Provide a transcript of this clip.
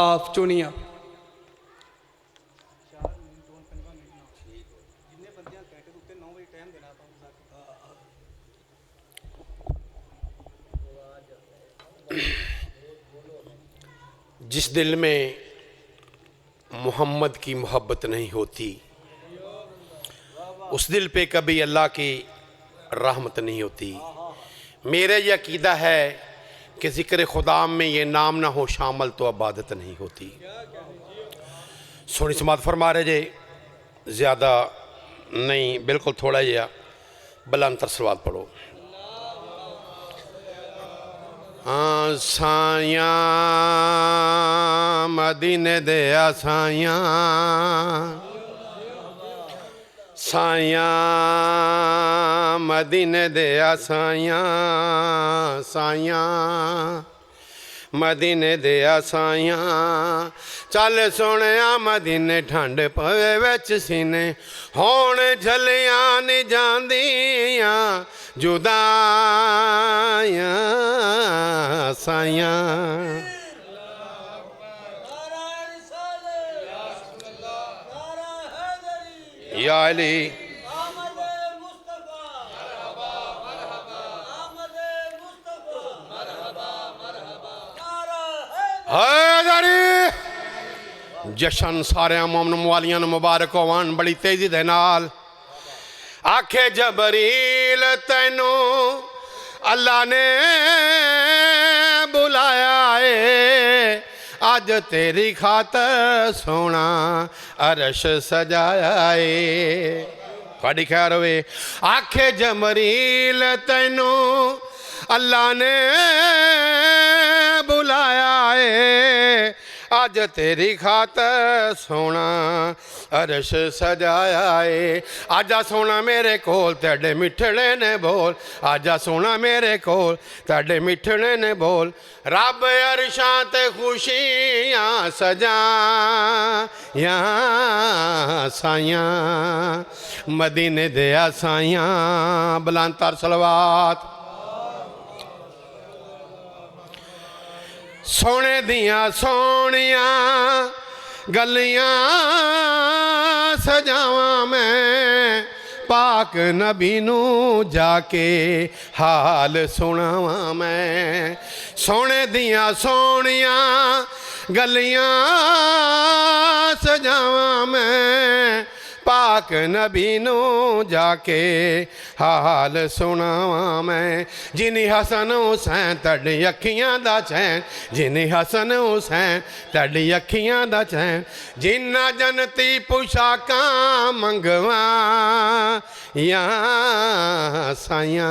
आप चुनिया। जिस दिल में मोहम्मद की मोहब्बत नहीं होती, उस दिल पे कभी अल्लाह की रहमत नहीं होती। मेरा ये अकीदा है कि ज़िक्र खुदा में ये नाम ना हो शामिल तो इबादत नहीं होती। सोनी समात फरमा रहे जे, ज़्यादा नहीं, बिल्कुल थोड़ा जिहा बुलंद तर सलवात पढ़ो। हाँ साया मदीने दे साया, साया मदीने दे साया, साया मदीने दे साया। चल सोने मदीने ठंड पवे विच सीने, होण झलियां नहीं जांदियां जुदाइयां साया। या अली जशन सारे मोमन वालियां मुबारक होवन बड़ी तेजी दे नाल। आखे जबरील तैनू अल्लाह ने बुलाया है, अज तेरी खातर सोना अरश सजाया है। थोड़ी खैर होवे। आखे जबरील तैनू अल्लाह ने बुलाया है, अज तेरी खातर सोना अरश सजाया है। आजा सोना मेरे कोल तेरे मिठड़े ने बोल, आजा सोना मेरे कोल तेरे मिठड़े ने बोल। रब अरशां ते खुशियां सजाया साइया, मदीने दे साइया। बुलंद सलवात। सोने दियां सोनिया गलियां सजावां मैं, पाक नबी नू जाके हाल सुनावां मैं। सोने दियां सोनिया गलियां सजावां मैं, पाक नबी नू जाके हाल सुनावां मैं। जिनी हसन हुसैन तड़ी अखियां दा चैन, जिनी हसन हुसैन तड़ी अखियां दा चैन। जिन्ना जनती पुशाकां मंगवा या साइया।